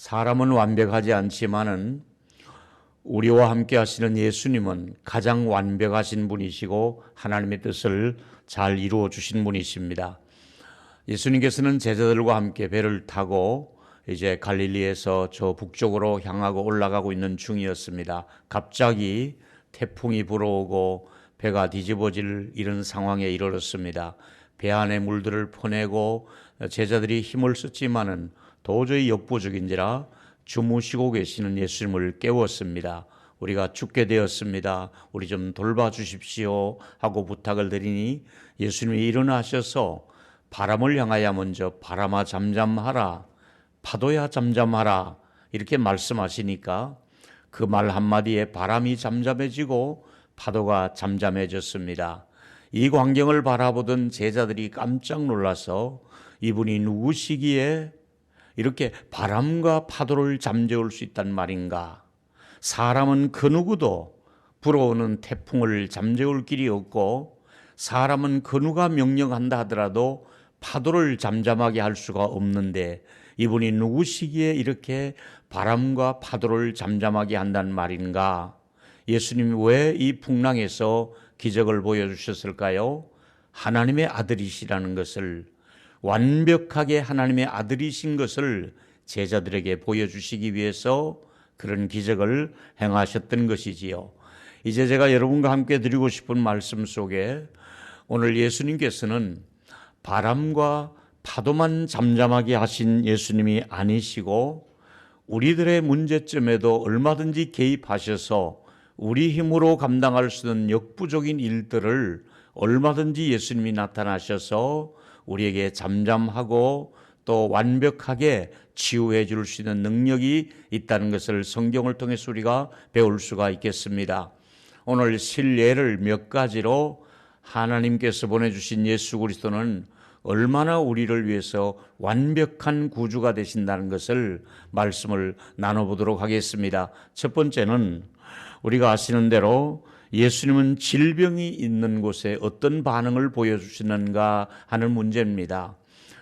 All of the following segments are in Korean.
사람은 완벽하지 않지만은 우리와 함께 하시는 예수님은 가장 완벽하신 분이시고 하나님의 뜻을 잘 이루어 주신 분이십니다. 예수님께서는 제자들과 함께 배를 타고 이제 갈릴리에서 저 북쪽으로 향하고 올라가고 있는 중이었습니다. 갑자기 태풍이 불어오고 배가 뒤집어질 이런 상황에 이르렀습니다. 배 안에 물들을 퍼내고 제자들이 힘을 썼지만은 도저히 역부족인지라 주무시고 계시는 예수님을 깨웠습니다. 우리가 죽게 되었습니다. 우리 좀 돌봐주십시오 하고 부탁을 드리니 예수님이 일어나셔서 바람을 향하여 먼저 바람아 잠잠하라, 파도야 잠잠하라 이렇게 말씀하시니까 그 말 한마디에 바람이 잠잠해지고 파도가 잠잠해졌습니다. 이 광경을 바라보던 제자들이 깜짝 놀라서 이분이 누구시기에 이렇게 바람과 파도를 잠재울 수 있단 말인가? 사람은 그 누구도 불어오는 태풍을 잠재울 길이 없고 사람은 그 누가 명령한다 하더라도 파도를 잠잠하게 할 수가 없는데 이분이 누구시기에 이렇게 바람과 파도를 잠잠하게 한단 말인가? 예수님이 왜 이 풍랑에서 기적을 보여주셨을까요? 하나님의 아들이시라는 것을, 완벽하게 하나님의 아들이신 것을 제자들에게 보여주시기 위해서 그런 기적을 행하셨던 것이지요. 이제 제가 여러분과 함께 드리고 싶은 말씀 속에 오늘 예수님께서는 바람과 파도만 잠잠하게 하신 예수님이 아니시고 우리들의 문제점에도 얼마든지 개입하셔서 우리 힘으로 감당할 수 있는 역부족인 일들을 얼마든지 예수님이 나타나셔서 우리에게 잠잠하고 또 완벽하게 치유해 줄 수 있는 능력이 있다는 것을 성경을 통해서 우리가 배울 수가 있겠습니다. 오늘 실례를 몇 가지로 하나님께서 보내주신 예수 그리스도는 얼마나 우리를 위해서 완벽한 구주가 되신다는 것을 말씀을 나눠보도록 하겠습니다. 첫 번째는 우리가 아시는 대로 예수님은 질병이 있는 곳에 어떤 반응을 보여주시는가 하는 문제입니다.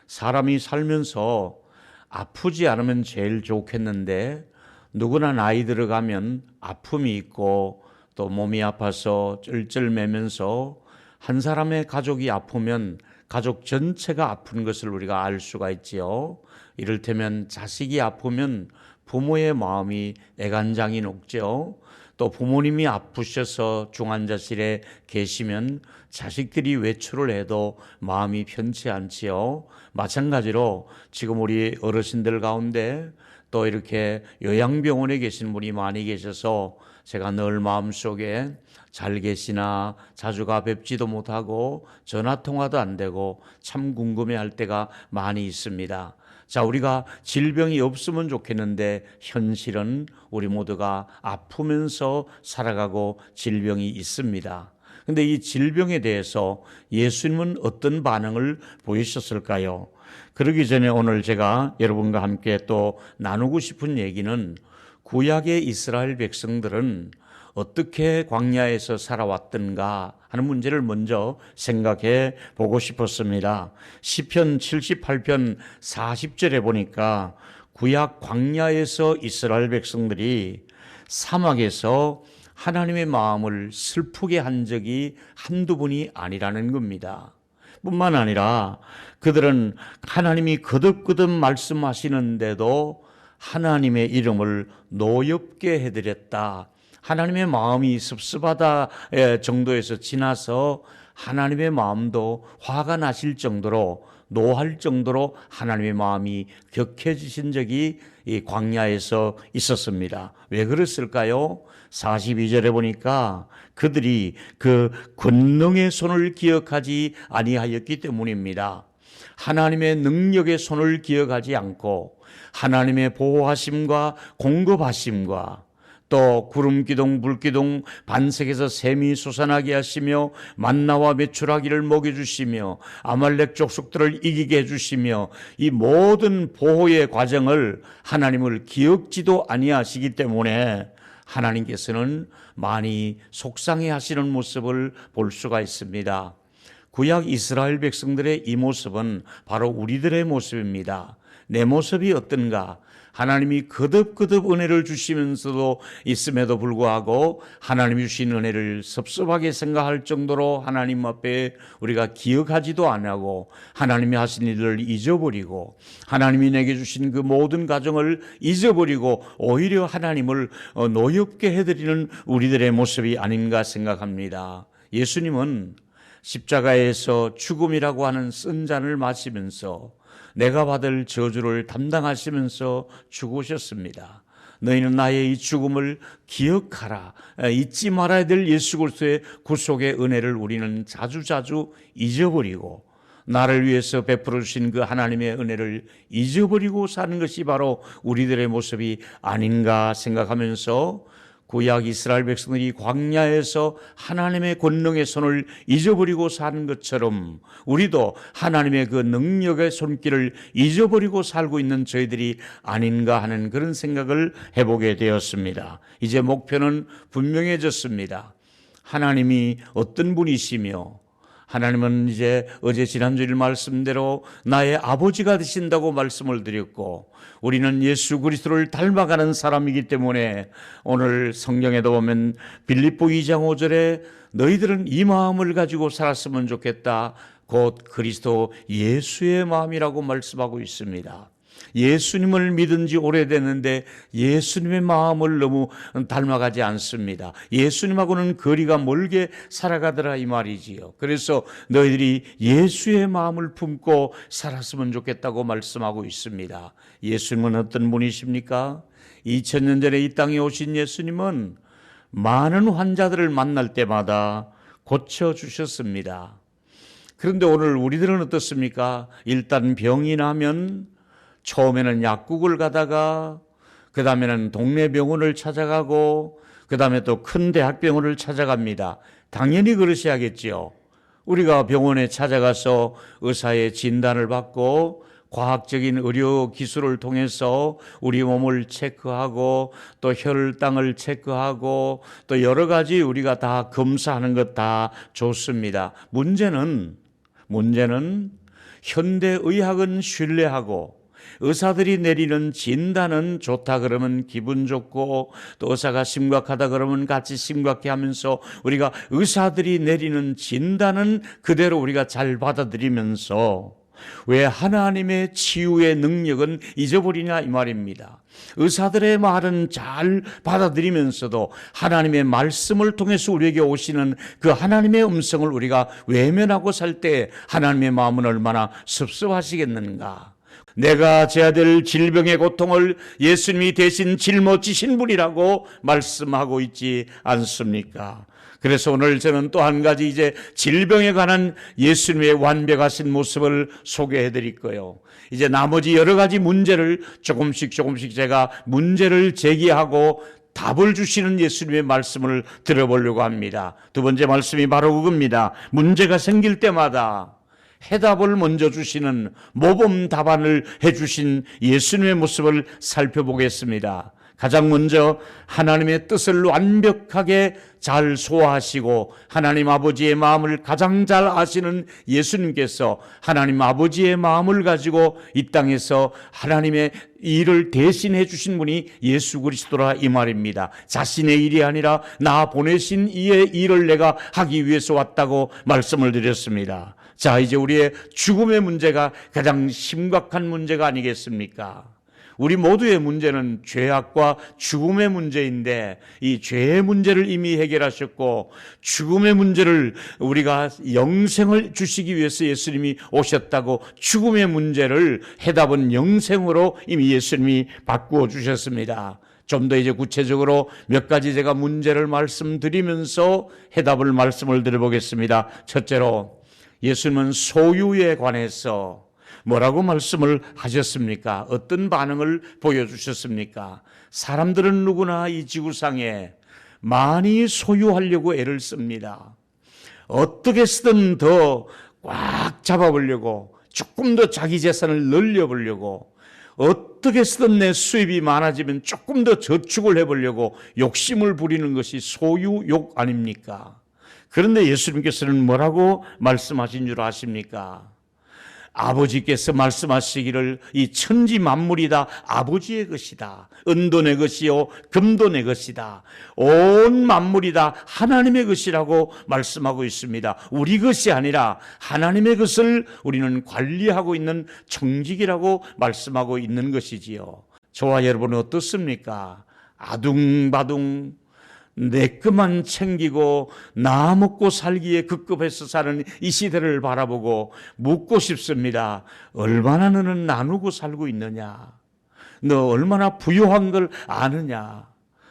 사람이 살면서 아프지 않으면 제일 좋겠는데 누구나 나이 들어가면 아픔이 있고 또 몸이 아파서 쩔쩔매면서 한 사람의 가족이 아프면 가족 전체가 아픈 것을 우리가 알 수가 있지요. 이를테면 자식이 아프면 부모의 마음이 애간장이 녹죠. 또 부모님이 아프셔서 중환자실에 계시면 자식들이 외출을 해도 마음이 편치 않지요. 마찬가지로 지금 우리 어르신들 가운데 또 이렇게 요양병원에 계신 분이 많이 계셔서 제가 늘 마음속에 잘 계시나 자주가 뵙지도 못하고 전화통화도 안 되고 참 궁금해할 때가 많이 있습니다. 자, 우리가 질병이 없으면 좋겠는데 현실은 우리 모두가 아프면서 살아가고 질병이 있습니다. 그런데 이 질병에 대해서 예수님은 어떤 반응을 보이셨을까요? 그러기 전에 오늘 제가 여러분과 함께 또 나누고 싶은 얘기는 구약의 이스라엘 백성들은 어떻게 광야에서 살아왔던가 하는 문제를 먼저 생각해 보고 싶었습니다. 시편 78편 40절에 보니까 구약 광야에서 이스라엘 백성들이 사막에서 하나님의 마음을 슬프게 한 적이 한두 번이 아니라는 겁니다. 뿐만 아니라 그들은 하나님이 거듭거듭 말씀하시는데도 하나님의 이름을 노엽게 해드렸다. 하나님의 마음이 섭섭하다 정도에서 지나서 하나님의 마음도 화가 나실 정도로 노할 정도로 하나님의 마음이 격해지신 적이 이 광야에서 있었습니다. 왜 그랬을까요? 42절에 보니까 그들이 그 권능의 손을 기억하지 아니하였기 때문입니다. 하나님의 능력의 손을 기억하지 않고 하나님의 보호하심과 공급하심과 또 구름기둥 불기둥 반석에서 샘이 솟아나게 하시며 만나와 메추라기를 먹여주시며 아말렉 족속들을 이기게 해주시며 이 모든 보호의 과정을 하나님을 기억지도 아니하시기 때문에 하나님께서는 많이 속상해 하시는 모습을 볼 수가 있습니다. 구약 이스라엘 백성들의 이 모습은 바로 우리들의 모습입니다. 내 모습이 어떤가? 하나님이 거듭거듭 은혜를 주시면서도 있음에도 불구하고 하나님이 주신 은혜를 섭섭하게 생각할 정도로 하나님 앞에 우리가 기억하지도 않고 하나님이 하신 일을 잊어버리고 하나님이 내게 주신 그 모든 가정을 잊어버리고 오히려 하나님을 노엽게 해드리는 우리들의 모습이 아닌가 생각합니다. 예수님은 십자가에서 죽음이라고 하는 쓴 잔을 마시면서 내가 받을 저주를 담당하시면서 죽으셨습니다. 너희는 나의 이 죽음을 기억하라. 잊지 말아야 될 예수 그리스도의 구속의 은혜를 우리는 자주자주 잊어버리고 나를 위해서 베풀어 주신 그 하나님의 은혜를 잊어버리고 사는 것이 바로 우리들의 모습이 아닌가 생각하면서 구약 이스라엘 백성들이 광야에서 하나님의 권능의 손을 잊어버리고 사는 것처럼 우리도 하나님의 그 능력의 손길을 잊어버리고 살고 있는 저희들이 아닌가 하는 그런 생각을 해보게 되었습니다. 이제 목표는 분명해졌습니다. 하나님이 어떤 분이시며 하나님은 이제 어제 지난주일 말씀대로 나의 아버지가 되신다고 말씀을 드렸고 우리는 예수 그리스도를 닮아가는 사람이기 때문에 오늘 성경에도 보면 빌립보 2장 5절에 너희들은 이 마음을 가지고 살았으면 좋겠다. 곧 그리스도 예수의 마음이라고 말씀하고 있습니다. 예수님을 믿은 지 오래됐는데 예수님의 마음을 너무 닮아가지 않습니다. 예수님하고는 거리가 멀게 살아가더라 이 말이지요. 그래서 너희들이 예수의 마음을 품고 살았으면 좋겠다고 말씀하고 있습니다. 예수님은 어떤 분이십니까? 2000년 전에 이 땅에 오신 예수님은 많은 환자들을 만날 때마다 고쳐주셨습니다. 그런데 오늘 우리들은 어떻습니까? 일단 병이 나면 처음에는 약국을 가다가 그 다음에는 동네 병원을 찾아가고 그 다음에 또 큰 대학병원을 찾아갑니다. 당연히 그러셔야겠지요. 우리가 병원에 찾아가서 의사의 진단을 받고 과학적인 의료 기술을 통해서 우리 몸을 체크하고 또 혈당을 체크하고 또 여러 가지 우리가 다 검사하는 것 다 좋습니다. 문제는 현대의학은 신뢰하고 의사들이 내리는 진단은 좋다 그러면 기분 좋고 또 의사가 심각하다 그러면 같이 심각해 하면서 우리가 의사들이 내리는 진단은 그대로 우리가 잘 받아들이면서 왜 하나님의 치유의 능력은 잊어버리냐 이 말입니다. 의사들의 말은 잘 받아들이면서도 하나님의 말씀을 통해서 우리에게 오시는 그 하나님의 음성을 우리가 외면하고 살 때 하나님의 마음은 얼마나 섭섭하시겠는가. 내가 져야 될 질병의 고통을 예수님이 대신 짊어지신 분이라고 말씀하고 있지 않습니까? 그래서 오늘 저는 또 한 가지 이제 질병에 관한 예수님의 완벽하신 모습을 소개해 드릴 거예요. 이제 나머지 여러 가지 문제를 조금씩 제가 문제를 제기하고 답을 주시는 예수님의 말씀을 들어보려고 합니다. 두 번째 말씀이 바로 그겁니다. 문제가 생길 때마다 해답을 먼저 주시는 모범 답안을 해주신 예수님의 모습을 살펴보겠습니다. 가장 먼저 하나님의 뜻을 완벽하게 잘 소화하시고 하나님 아버지의 마음을 가장 잘 아시는 예수님께서 하나님 아버지의 마음을 가지고 이 땅에서 하나님의 일을 대신해 주신 분이 예수 그리스도라 이 말입니다. 자신의 일이 아니라 나 보내신 이의 일을 내가 하기 위해서 왔다고 말씀을 드렸습니다. 자, 이제 우리의 죽음의 문제가 가장 심각한 문제가 아니겠습니까? 우리 모두의 문제는 죄악과 죽음의 문제인데 이 죄의 문제를 이미 해결하셨고 죽음의 문제를 우리가 영생을 주시기 위해서 예수님이 오셨다고 죽음의 문제를 해답은 영생으로 이미 예수님이 바꾸어 주셨습니다. 좀 더 이제 구체적으로 몇 가지 제가 문제를 말씀드리면서 해답을 말씀을 드려보겠습니다. 첫째로 예수님은 소유에 관해서 뭐라고 말씀을 하셨습니까? 어떤 반응을 보여주셨습니까? 사람들은 누구나 이 지구상에 많이 소유하려고 애를 씁니다. 어떻게 쓰든 더 꽉 잡아보려고 조금 더 자기 재산을 늘려보려고 어떻게 쓰든 내 수입이 많아지면 조금 더 저축을 해보려고 욕심을 부리는 것이 소유욕 아닙니까? 그런데 예수님께서는 뭐라고 말씀하신 줄 아십니까? 아버지께서 말씀하시기를 이 천지 만물이 다 아버지의 것이다. 은도 내 것이요 금도 내 것이다. 온 만물이 다 하나님의 것이라고 말씀하고 있습니다. 우리 것이 아니라 하나님의 것을 우리는 관리하고 있는 청직이라고 말씀하고 있는 것이지요. 저와 여러분은 어떻습니까? 아둥바둥 내 것만 챙기고 나 먹고 살기에 급급해서 사는 이 시대를 바라보고 묻고 싶습니다. 얼마나 너는 나누고 살고 있느냐? 너 얼마나 부유한 걸 아느냐?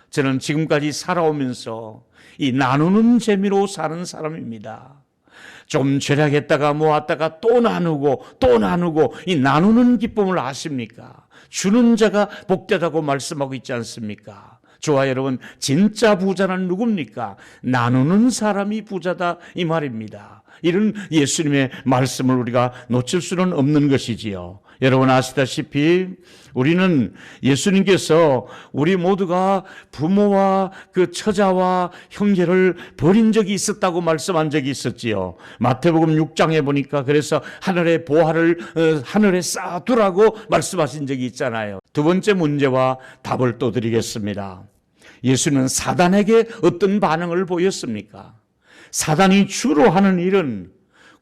저는 지금까지 살아오면서 이 나누는 재미로 사는 사람입니다. 좀 절약했다가 모았다가 또 나누고 이 나누는 기쁨을 아십니까? 주는 자가 복되다고 말씀하고 있지 않습니까? 저와 여러분, 진짜 부자는 누굽니까? 나누는 사람이 부자다 이 말입니다. 이런 예수님의 말씀을 우리가 놓칠 수는 없는 것이지요. 여러분 아시다시피 우리는 예수님께서 우리 모두가 부모와 그 처자와 형제를 버린 적이 있었다고 말씀한 적이 있었지요. 마태복음 6장에 보니까 그래서 하늘의 보화를 하늘에 쌓아두라고 말씀하신 적이 있잖아요. 두 번째 문제와 답을 또 드리겠습니다. 예수는 사단에게 어떤 반응을 보였습니까? 사단이 주로 하는 일은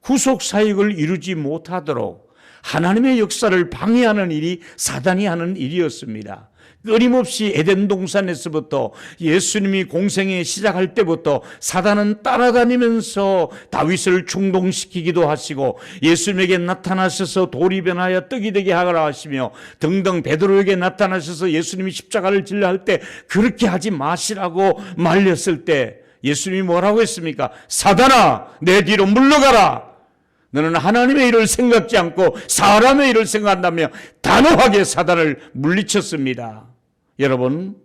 구속 사역을 이루지 못하도록 하나님의 역사를 방해하는 일이 사단이 하는 일이었습니다. 끊임없이 에덴 동산에서부터 예수님이 공생에 시작할 때부터 사단은 따라다니면서 다윗을 충동시키기도 하시고 예수님에게 나타나셔서 돌이 변하여 떡이 되게 하라 하시며 등등 베드로에게 나타나셔서 예수님이 십자가를 질러 할 때 그렇게 하지 마시라고 말렸을 때 예수님이 뭐라고 했습니까? 사단아, 내 뒤로 물러가라. 너는 하나님의 일을 생각지 않고 사람의 일을 생각한다며 단호하게 사단을 물리쳤습니다. 여러분,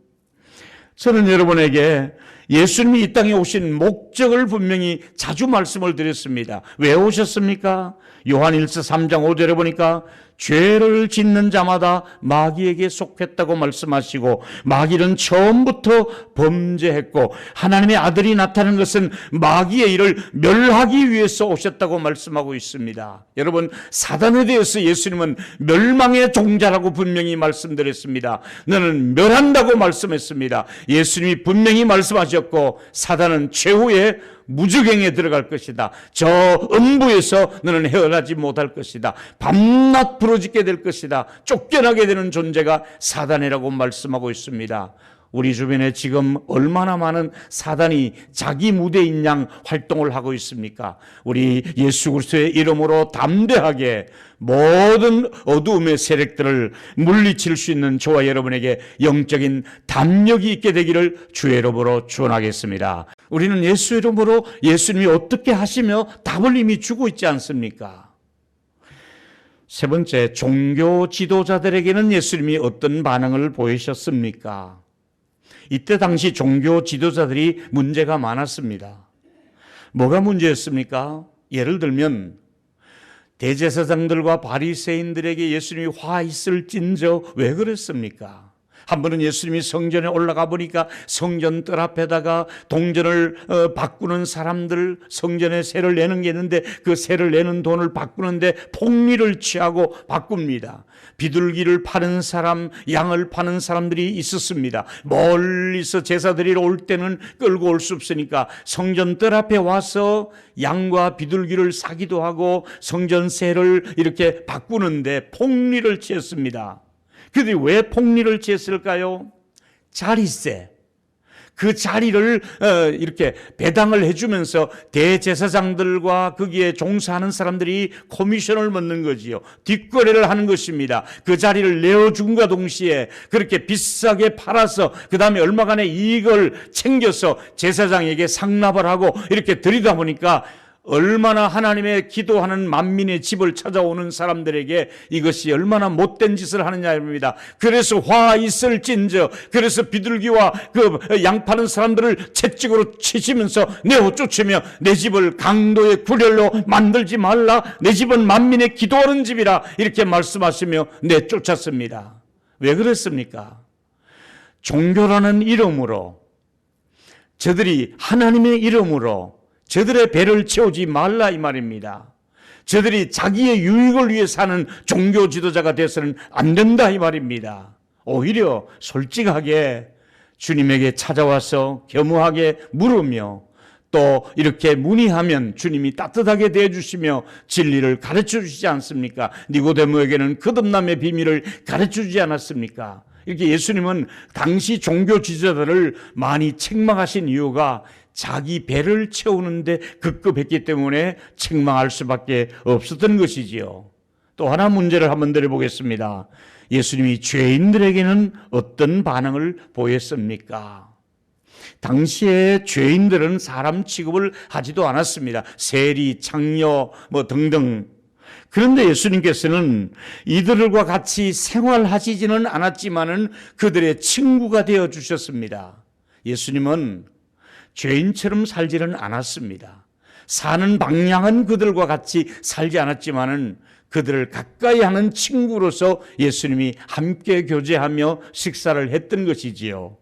저는 여러분에게 예수님이 이 땅에 오신 목적을 분명히 자주 말씀을 드렸습니다. 왜 오셨습니까? 요한일서 3장 5절에 보니까 죄를 짓는 자마다 마귀에게 속했다고 말씀하시고 마귀는 처음부터 범죄했고 하나님의 아들이 나타난 것은 마귀의 일을 멸하기 위해서 오셨다고 말씀하고 있습니다. 여러분, 사단에 대해서 예수님은 멸망의 종자라고 분명히 말씀드렸습니다. 너는 멸한다고 말씀했습니다. 예수님이 분명히 말씀하셨고 사단은 최후의 무저갱에 들어갈 것이다. 저 음부에서 너는 헤어나지 못할 것이다. 밤낮 부러지게 될 것이다. 쫓겨나게 되는 존재가 사단이라고 말씀하고 있습니다. 우리 주변에 지금 얼마나 많은 사단이 자기 무대인 양 활동을 하고 있습니까? 우리 예수 그리스도의 이름으로 담대하게 모든 어두움의 세력들을 물리칠 수 있는 저와 여러분에게 영적인 담력이 있게 되기를 주의 이름으로 축원하겠습니다. 우리는 예수 이름으로 예수님이 어떻게 하시며 답을 이미 주고 있지 않습니까? 세 번째, 종교 지도자들에게는 예수님이 어떤 반응을 보이셨습니까? 이때 당시 종교 지도자들이 문제가 많았습니다. 뭐가 문제였습니까? 예를 들면 대제사장들과 바리새인들에게 예수님이 화 있을진저 왜 그랬습니까? 한 번은 예수님이 성전에 올라가 보니까 성전 뜰 앞에다가 동전을 바꾸는 사람들, 성전에 세를 내는 게 있는데 그 세를 내는 돈을 바꾸는데 폭리를 취하고 바꿉니다. 비둘기를 파는 사람, 양을 파는 사람들이 있었습니다. 멀리서 제사드리러 올 때는 끌고 올 수 없으니까 성전 뜰 앞에 와서 양과 비둘기를 사기도 하고 성전 세를 이렇게 바꾸는데 폭리를 취했습니다. 그들이 왜 폭리를 취했을까요? 자리세. 그 자리를 이렇게 배당을 해주면서 대제사장들과 거기에 종사하는 사람들이 코미션을 먹는 거지요. 뒷거래를 하는 것입니다. 그 자리를 내어준과 동시에 그렇게 비싸게 팔아서 그 다음에 얼마간의 이익을 챙겨서 제사장에게 상납을 하고 이렇게 드리다 보니까 얼마나 하나님의 기도하는 만민의 집을 찾아오는 사람들에게 이것이 얼마나 못된 짓을 하느냐입니다. 그래서 화 있을진저, 그래서 비둘기와 그 양 파는 사람들을 채찍으로 치시면서 내어 쫓으며 내 집을 강도의 구렬로 만들지 말라, 내 집은 만민의 기도하는 집이라 이렇게 말씀하시며 내쫓았습니다. 왜 그랬습니까? 종교라는 이름으로, 저들이 하나님의 이름으로 저들의 배를 채우지 말라 이 말입니다. 저들이 자기의 유익을 위해 사는 종교 지도자가 돼서는 안 된다 이 말입니다. 오히려 솔직하게 주님에게 찾아와서 겸허하게 물으며 또 이렇게 문의하면 주님이 따뜻하게 대해주시며 진리를 가르쳐 주시지 않습니까? 니고데모에게는 거듭남의 비밀을 가르쳐 주지 않았습니까? 이렇게 예수님은 당시 종교 지도자들을 많이 책망하신 이유가 자기 배를 채우는데 급급했기 때문에 책망할 수밖에 없었던 것이지요. 또 하나 문제를 한번 드려보겠습니다. 예수님이 죄인들에게는 어떤 반응을 보였습니까? 당시에 죄인들은 사람 취급을 하지도 않았습니다. 세리, 창녀 등등. 그런데 예수님께서는 이들과 같이 생활하시지는 않았지만은 그들의 친구가 되어 주셨습니다. 예수님은 죄인처럼 살지는 않았습니다. 사는 방향은 그들과 같이 살지 않았지만은 그들을 가까이 하는 친구로서 예수님이 함께 교제하며 식사를 했던 것이지요.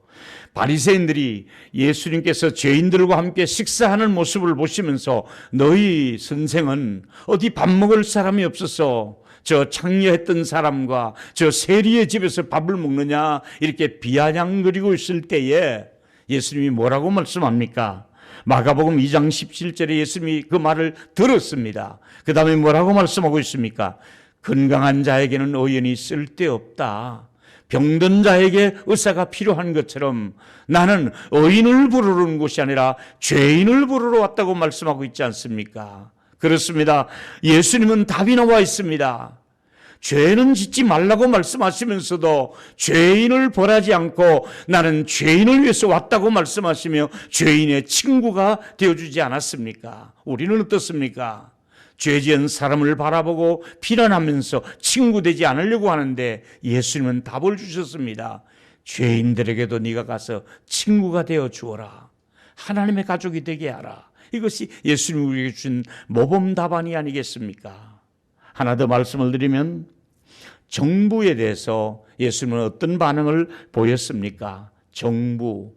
바리새인들이 예수님께서 죄인들과 함께 식사하는 모습을 보시면서 너희 선생은 어디 밥 먹을 사람이 없어서 저 창녀했던 사람과 저 세리의 집에서 밥을 먹느냐 이렇게 비아냥거리고 있을 때에 예수님이 뭐라고 말씀합니까? 마가복음 2장 17절에 예수님이 그 말을 들었습니다. 그 다음에 뭐라고 말씀하고 있습니까? 건강한 자에게는 의원이 쓸데없다. 병든 자에게 의사가 필요한 것처럼 나는 의인을 부르는 곳이 아니라 죄인을 부르러 왔다고 말씀하고 있지 않습니까? 그렇습니다. 예수님은 답이 나와 있습니다. 죄는 짓지 말라고 말씀하시면서도 죄인을 벌하지 않고 나는 죄인을 위해서 왔다고 말씀하시며 죄인의 친구가 되어주지 않았습니까? 우리는 어떻습니까? 죄지은 사람을 바라보고 비난하면서 친구 되지 않으려고 하는데 예수님은 답을 주셨습니다. 죄인들에게도 네가 가서 친구가 되어 주어라. 하나님의 가족이 되게 하라. 이것이 예수님이 우리에게 준 모범 답안이 아니겠습니까? 하나 더 말씀을 드리면 정부에 대해서 예수님은 어떤 반응을 보였습니까? 정부.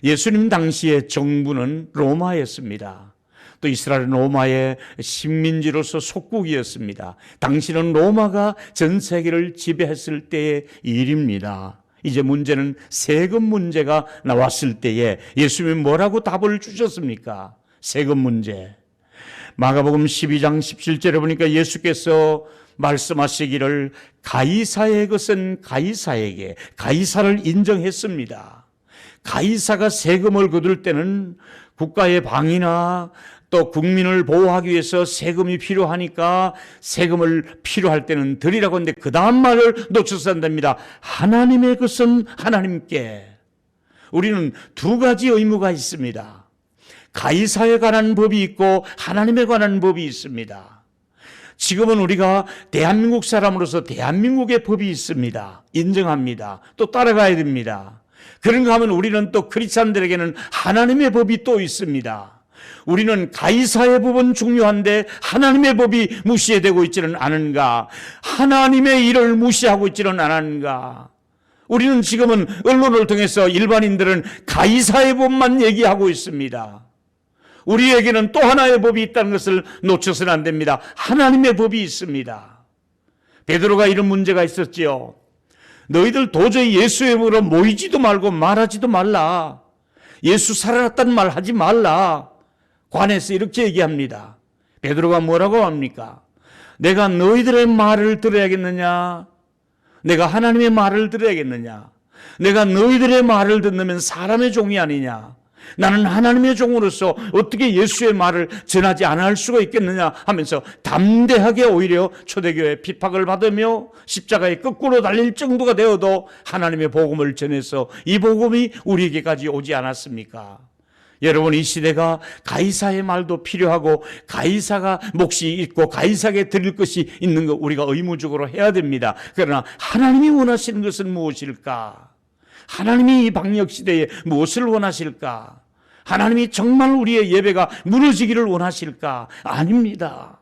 예수님 당시의 정부는 로마였습니다. 또 이스라엘은 로마의 식민지로서 속국이었습니다. 당시는 로마가 전 세계를 지배했을 때의 일입니다. 이제 문제는 세금 문제가 나왔을 때에 예수님이 뭐라고 답을 주셨습니까? 세금 문제. 마가복음 12장 17절에 보니까 예수께서 말씀하시기를 가이사의 것은 가이사에게, 가이사를 인정했습니다. 가이사가 세금을 거둘 때는 국가의 방위나 또 국민을 보호하기 위해서 세금이 필요하니까 세금을 필요할 때는 드리라고 하는데 그 다음 말을 놓쳐서 안 됩니다. 하나님의 것은 하나님께. 우리는 두 가지 의무가 있습니다. 가이사에 관한 법이 있고 하나님에 관한 법이 있습니다. 지금은 우리가 대한민국 사람으로서 대한민국의 법이 있습니다. 인정합니다. 또 따라가야 됩니다. 그런가 하면 우리는 또 크리스찬들에게는 하나님의 법이 또 있습니다. 우리는 가이사의 법은 중요한데 하나님의 법이 무시되고 있지는 않은가? 하나님의 일을 무시하고 있지는 않은가? 우리는 지금은 언론을 통해서 일반인들은 가이사의 법만 얘기하고 있습니다. 우리에게는 또 하나의 법이 있다는 것을 놓쳐서는 안 됩니다. 하나님의 법이 있습니다. 베드로가 이런 문제가 있었지요. 너희들 도저히 예수의 법으로 모이지도 말고 말하지도 말라. 예수 살아났다는 말 하지 말라. 관에서 이렇게 얘기합니다. 베드로가 뭐라고 합니까? 내가 너희들의 말을 들어야겠느냐? 내가 하나님의 말을 들어야겠느냐? 내가 너희들의 말을 듣는 사람의 종이 아니냐? 나는 하나님의 종으로서 어떻게 예수의 말을 전하지 않을 수가 있겠느냐 하면서 담대하게 오히려 초대교회 비박을 받으며 십자가에 거꾸로 달릴 정도가 되어도 하나님의 복음을 전해서 이 복음이 우리에게까지 오지 않았습니까? 여러분, 이 시대가 가이사의 말도 필요하고 가이사가 몫이 있고 가이사에게 드릴 것이 있는 거 우리가 의무적으로 해야 됩니다. 그러나 하나님이 원하시는 것은 무엇일까? 하나님이 이 방역 시대에 무엇을 원하실까? 하나님이 정말 우리의 예배가 무너지기를 원하실까? 아닙니다.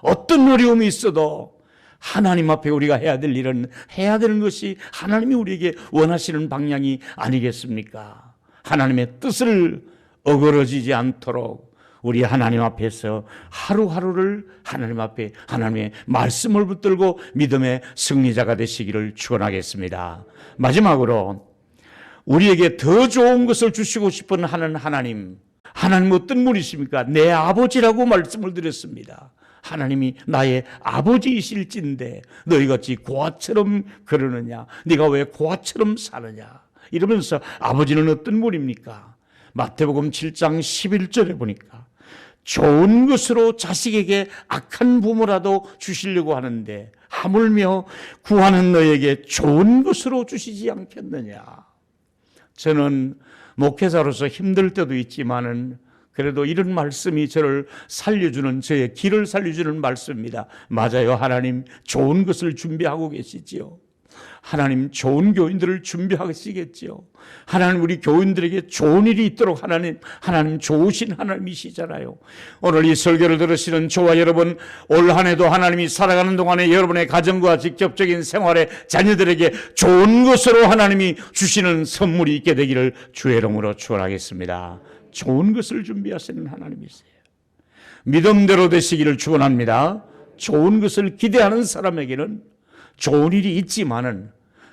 어떤 어려움이 있어도 하나님 앞에 우리가 해야 될 일은 해야 되는 것이 하나님이 우리에게 원하시는 방향이 아니겠습니까? 하나님의 뜻을 어그러지지 않도록 우리 하나님 앞에서 하루하루를 하나님 앞에 하나님의 말씀을 붙들고 믿음의 승리자가 되시기를 축원하겠습니다. 마지막으로 우리에게 더 좋은 것을 주시고 싶은 하는 하나님 어떤 분이십니까? 내 아버지라고 말씀을 드렸습니다. 하나님이 나의 아버지이실진데 너희같이 고아처럼 그러느냐? 네가 왜 고아처럼 사느냐? 이러면서 아버지는 어떤 분입니까? 마태복음 7장 11절에 보니까 좋은 것으로 자식에게 악한 부모라도 주시려고 하는데 하물며 구하는 너에게 좋은 것으로 주시지 않겠느냐. 저는 목회자로서 힘들 때도 있지만은 그래도 이런 말씀이 저를 살려주는, 저의 길을 살려주는 말씀입니다. 맞아요. 하나님 좋은 것을 준비하고 계시지요. 하나님 좋은 교인들을 준비하시겠지요. 하나님 우리 교인들에게 좋은 일이 있도록 하나님 좋으신 하나님이시잖아요. 오늘 이 설교를 들으시는 저와 여러분, 올 한 해도 하나님이 살아가는 동안에 여러분의 가정과 직접적인 생활에 자녀들에게 좋은 것으로 하나님이 주시는 선물이 있게 되기를 주의 이름으로 축원하겠습니다. 좋은 것을 준비하시는 하나님이세요. 믿음대로 되시기를 축원합니다. 좋은 것을 기대하는 사람에게는 좋은 일이 있지만은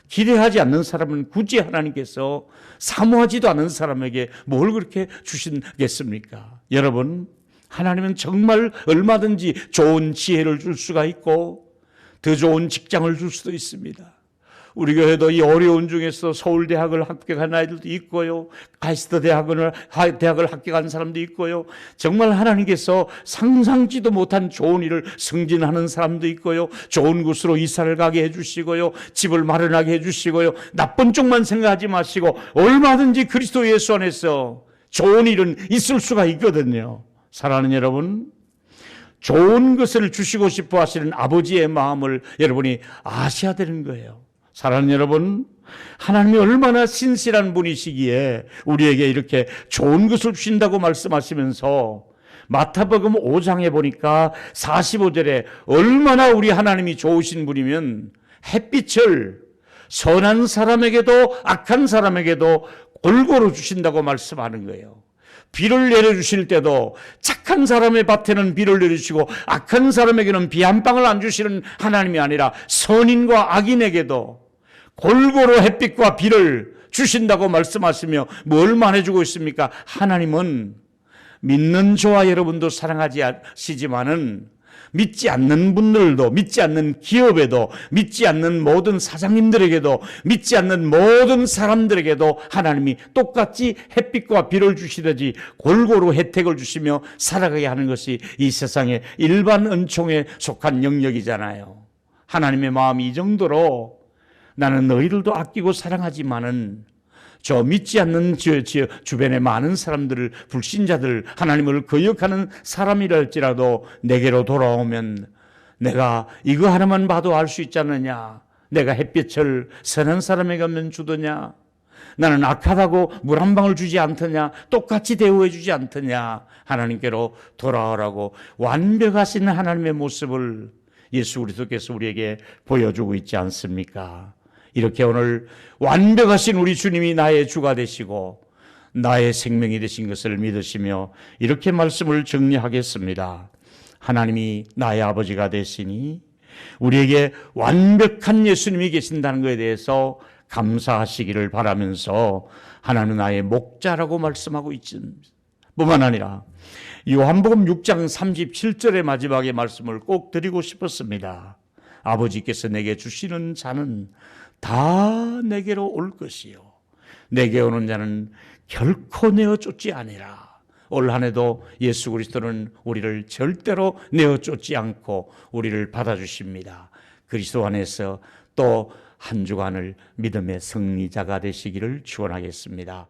기대하지 않는 사람은 굳이 하나님께서 사모하지도 않은 사람에게 뭘 그렇게 주시겠습니까? 여러분, 하나님은 정말 얼마든지 좋은 지혜를 줄 수가 있고 더 좋은 직장을 줄 수도 있습니다. 우리 교회도 이 어려운 중에서 서울대학을 합격한 아이들도 있고요. 카이스트 대학을 합격한 사람도 있고요. 정말 하나님께서 상상지도 못한 좋은 일을 승진하는 사람도 있고요. 좋은 곳으로 이사를 가게 해주시고요. 집을 마련하게 해주시고요. 나쁜 쪽만 생각하지 마시고 얼마든지 그리스도 예수 안에서 좋은 일은 있을 수가 있거든요. 사랑하는 여러분, 좋은 것을 주시고 싶어 하시는 아버지의 마음을 여러분이 아셔야 되는 거예요. 사랑하는 여러분, 하나님이 얼마나 신실한 분이시기에 우리에게 이렇게 좋은 것을 주신다고 말씀하시면서 마태복음 5장에 보니까 45절에 얼마나 우리 하나님이 좋으신 분이면 햇빛을 선한 사람에게도 악한 사람에게도 골고루 주신다고 말씀하는 거예요. 비를 내려주실 때도 착한 사람의 밭에는 비를 내려주시고 악한 사람에게는 비 한 방울 안 주시는 하나님이 아니라 선인과 악인에게도 골고루 햇빛과 비를 주신다고 말씀하시며 뭘만 해주고 있습니까? 하나님은 믿는 저와 여러분도 사랑하시지만은 믿지 않는 분들도, 믿지 않는 기업에도, 믿지 않는 모든 사장님들에게도, 믿지 않는 모든 사람들에게도 하나님이 똑같이 햇빛과 비를 주시듯이 골고루 혜택을 주시며 살아가게 하는 것이 이 세상의 일반 은총에 속한 영역이잖아요. 하나님의 마음이 이 정도로 나는 너희들도 아끼고 사랑하지만은 저 믿지 않는 주변의 많은 사람들을, 불신자들, 하나님을 거역하는 사람이라 할지라도 내게로 돌아오면 내가 이거 하나만 봐도 알 수 있지 않느냐? 내가 햇빛을 선한 사람에게만 주더냐? 나는 악하다고 물 한 방울 주지 않더냐? 똑같이 대우해 주지 않더냐? 하나님께로 돌아오라고 완벽하신 하나님의 모습을 예수 그리스도께서 우리에게 보여주고 있지 않습니까? 이렇게 오늘 완벽하신 우리 주님이 나의 주가 되시고 나의 생명이 되신 것을 믿으시며 이렇게 말씀을 정리하겠습니다. 하나님이 나의 아버지가 되시니 우리에게 완벽한 예수님이 계신다는 것에 대해서 감사하시기를 바라면서 하나님은 나의 목자라고 말씀하고 있습니다. 뿐만 아니라 요한복음 6장 37절의 마지막에 말씀을 꼭 드리고 싶었습니다. 아버지께서 내게 주시는 자는 다 내게로 올 것이요 내게 오는 자는 결코 내어 쫓지 아니라. 올 한 해도 예수 그리스도는 우리를 절대로 내어 쫓지 않고 우리를 받아주십니다. 그리스도 안에서 또 한 주간을 믿음의 승리자가 되시기를 축원하겠습니다.